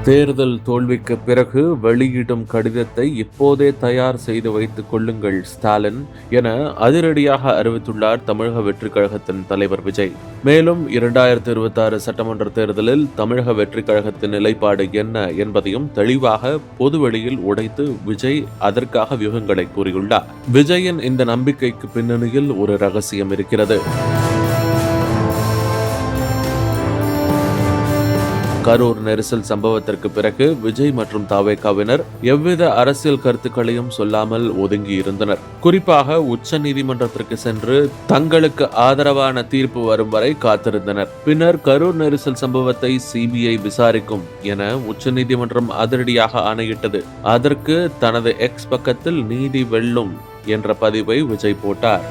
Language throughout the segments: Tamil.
தேர்தல் தோல்விக்கு பிறகு வெளியிடும் கடிதத்தை இப்போதே தயார் செய்து வைத்துக் கொள்ளுங்கள் ஸ்டாலின் என அதிரடியாக அறிவித்துள்ளார் தமிழக வெற்றிக் கழகத்தின் தலைவர் விஜய். மேலும் 2026 சட்டமன்ற தேர்தலில் தமிழக வெற்றிக் கழகத்தின் நிலைப்பாடு என்ன என்பதையும் தெளிவாக பொதுவெளியில் உடைத்து விஜய் அதற்காக வியூகங்களை கூறியுள்ளார். விஜயின் இந்த நம்பிக்கைக்கு பின்னணியில் ஒரு ரகசியம் இருக்கிறது. கரூர் நெரிசல் சம்பவத்திற்கு பிறகு விஜய் மற்றும் தாவேகாவினர் எவ்வித அரசியல் கருத்துக்களையும் சொல்லாமல் ஒதுங்கி இருந்தனர். குறிப்பாக உச்ச நீதிமன்றத்திற்கு சென்று தங்களுக்கு ஆதரவான தீர்ப்பு வரும் வரை காத்திருந்தனர். பின்னர் கரூர் நெரிசல் சம்பவத்தை சிபிஐ விசாரிக்கும் என உச்ச நீதிமன்றம் அதிரடியாக ஆணையிட்டது. அதற்கு தனது எக்ஸ் பக்கத்தில் நீதி வெல்லும் என்ற பதிவை விஜய் போட்டார்.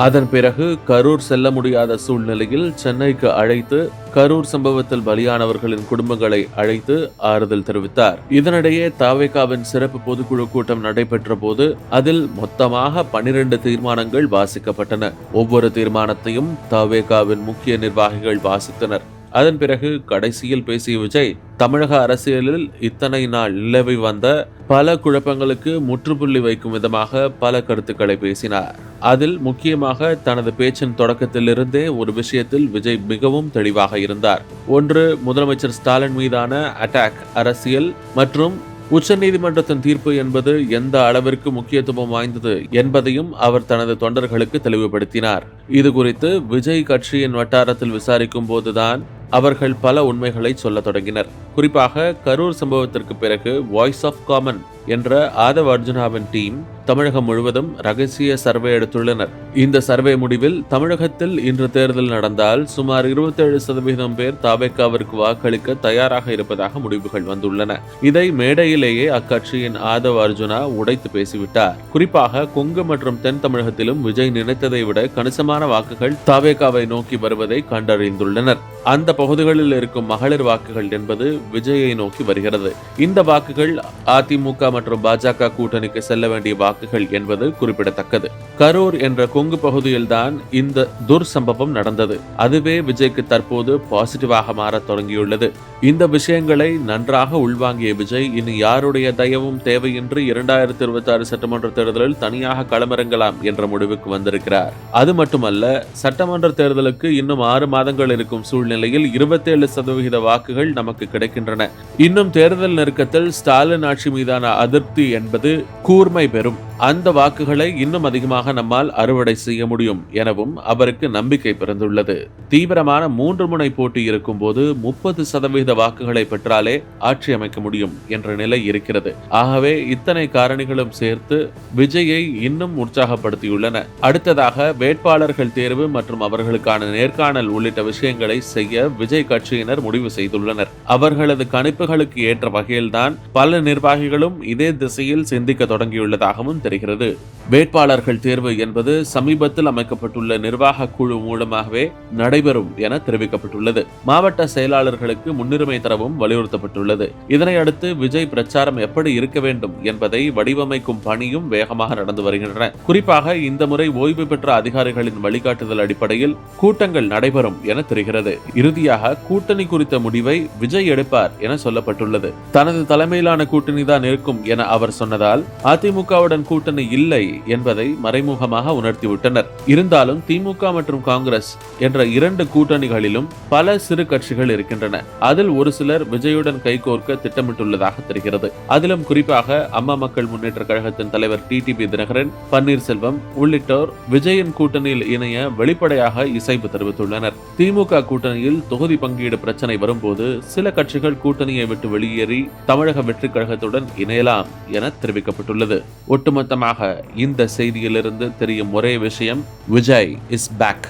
அதன் பிறகு கரூர் செல்ல முடியாத சூழ்நிலையில் சென்னைக்கு அழைத்து கரூர் சம்பவத்தில் பலியானவர்களின் குடும்பங்களை அழைத்து ஆறுதல் தெரிவித்தார். இதனிடையே தாவேகாவின் சிறப்பு பொதுக்குழு கூட்டம் நடைபெற்ற போது அதில் மொத்தமாக 12 தீர்மானங்கள் வாசிக்கப்பட்டன. ஒவ்வொரு தீர்மானத்தையும் தாவேகாவின் முக்கிய நிர்வாகிகள் வாசித்தனர். அதன் பிறகு கடைசியில் பேசிய விஜய், தமிழக அரசியலில் இத்தனை நாள் நிலவி வந்த பல குழப்பங்களுக்கு முற்றுப்புள்ளி வைக்கும் விதமாக பல கருத்துக்களை பேசினார். அதில் முக்கியமாக தனது பேச்சின் தொடக்கத்திலிருந்தே ஒரு விஷயத்தில் விஜய் மிகவும் தெளிவாக இருந்தார். ஒன்று, முதலமைச்சர் ஸ்டாலின் மீதான அட்டாக் அரசியல் மற்றும் உச்சநீதிமன்றத்தின் தீர்ப்பு என்பது எந்த அளவிற்கு முக்கியத்துவம் வாய்ந்தது என்பதையும் அவர் தனது தொண்டர்களுக்கு தெளிவுபடுத்தினார். இது குறித்து விஜய் கட்சியின் வட்டாரத்தில் விசாரிக்கும் போதுதான் அவர்கள் பல உண்மைகளை சொல்ல தொடங்கினர். குறிப்பாக கரூர் சம்பவத்திற்கு பிறகு வாய்ஸ் ஆஃப் காமன் என்ற ஆதவ் அர்ஜுனாவின் டீம் தமிழகம் முழுவதும் ரகசிய சர்வே எடுத்துள்ளனர். இந்த சர்வே முடிவில் தமிழகத்தில் இன்று தேர்தல் நடந்தால் சுமார் 27% பேர் தாவேகாவிற்கு வாக்களிக்க தயாராக இருப்பதாக முடிவுகள் வந்துள்ளன. இதை மேடையிலேயே அக்கட்சியின் ஆதவ் அர்ஜுனா உடைத்து பேசிவிட்டார். குறிப்பாக கொங்கு மற்றும் தென் தமிழகத்திலும் விஜய் நினைத்ததை விட கணிசமான வாக்குகள் தாவேகாவை நோக்கி வருவதை கண்டறிந்துள்ளனர். அந்த பகுதிகளில் இருக்கும் மகளிர் வாக்குகள் என்பது விஜயை நோக்கி வருகிறது. இந்த வாக்குகள் அதிமுக மற்றும் பாஜக கூட்டணிக்கு செல்ல வேண்டிய வாக்குகள் என்பது குறிப்பிடத்தக்கது. கரூர் என்ற கொங்கு பகுதியில்தான் இந்த துர்சம்பவம் நடந்தது. அதுவே விஜய்க்கு தற்போது பாசிட்டிவாக மாற தொடங்கியுள்ளது. இந்த விஷயங்களை நன்றாக உள்வாங்கிய விஜய் இனி யாருடைய தயவும் தேவையின்றி 2026 சட்டமன்ற தேர்தலில் தனியாக களமிறங்கலாம் என்ற முடிவுக்கு வந்திருக்கிறார். அது மட்டுமல்ல, சட்டமன்ற தேர்தலுக்கு இன்னும் 6 மாதங்கள் இருக்கும் சூழ்நிலையில் 27% வாக்குகள் நமக்கு கிடைக்கின்றன. இன்னும் தேர்தல் நெருக்கத்தில் ஸ்டாலின் ஆட்சி மீதான அதிருப்தி என்பது கூர்மை பெறும். அந்த வாக்குகளை இன்னும் அதிகமாக நம்மால் அறுவடை செய்ய முடியும் எனவும் அவருக்கு நம்பிக்கை பிறந்துள்ளது. தீவிரமான 3 முனை போட்டி இருக்கும் போது 30% வாக்குகளை பெற்றாலே ஆட்சி அமைக்க முடியும் என்ற நிலை இருக்கிறது. ஆகவே இத்தனை காரணிகளும் சேர்த்து விஜயை இன்னும் உற்சாகப்படுத்தியுள்ளன. அடுத்ததாக வேட்பாளர்கள் தேர்வு மற்றும் அவர்களுக்கான நேர்காணல் உள்ளிட்ட விஷயங்களை செய்ய விஜய் கட்சியினர் முடிவு செய்துள்ளனர். அவர்களது கணிப்புகளுக்கு ஏற்ற வகையில்தான் பல நிர்வாகிகளும் இதே திசையில் சிந்திக்க தொடங்கியுள்ளதாகவும் தெரிகிறது. வேட்பாளர்கள் தேர்வு என்பது சமீபத்தில் அமைக்கப்பட்டுள்ள நிர்வாக குழு மூலமாகவே நடைபெறும் என தெரிவிக்கப்பட்டுள்ளது. மாவட்ட செயலாளர்களுக்கு முன்னுரிமை தரவும் வலியுறுத்தப்பட்டுள்ளது. இதனையடுத்து விஜய் பிரச்சாரம் எப்படி இருக்க வேண்டும் என்பதை வடிவமைக்கும் பணியும் வேகமாக நடந்து வருகின்றன. குறிப்பாக இந்த முறை ஓய்வு பெற்ற அதிகாரிகளின் வழிகாட்டுதல் அடிப்படையில் கூட்டங்கள் நடைபெறும் என தெரிகிறது. இறுதியாக கூட்டணி குறித்த முடிவை விஜய் எடுப்பார் என சொல்லப்பட்டுள்ளது. தனது தலைமையிலான கூட்டணி தான் இருக்கும் என அவர் சொன்னதால் அதிமுகவுடன் கூட்டணி இல்லை என்பதை மறைமுகமாக உணர்த்திவிட்டனர். இருந்தாலும் திமுக மற்றும் காங்கிரஸ் என்ற 2 கூட்டணிகளிலும் பல சிறு கட்சிகள் இருக்கின்றன. அதில் ஒரு சிலர் விஜயுடன் கைகோர்க்க திட்டமிட்டுள்ளதாக தெரிகிறது. அதிலும் குறிப்பாக அம்மா மக்கள் முன்னேற்ற கழகத்தின் தலைவர் டிடிவி தினகரன், பன்னீர்செல்வம் உள்ளிட்டோர் விஜயின் கூட்டணியில் இணைய வெளிப்படையாக இசைவு தெரிவித்துள்ளனர். திமுக கூட்டணியில் தொகுதி பங்கீடு பிரச்சனை வரும்போது சில கட்சிகள் கூட்டணியை விட்டு வெளியேறி தமிழக வெற்றிக் கழகத்துடன் இணையலாம் என தெரிவிக்கப்பட்டுள்ளது. ஒட்டுமொத்தமாக இந்த செய்தியிலிருந்து தெரியும் ஒரே விஷயம், விஜய் இஸ் பேக்.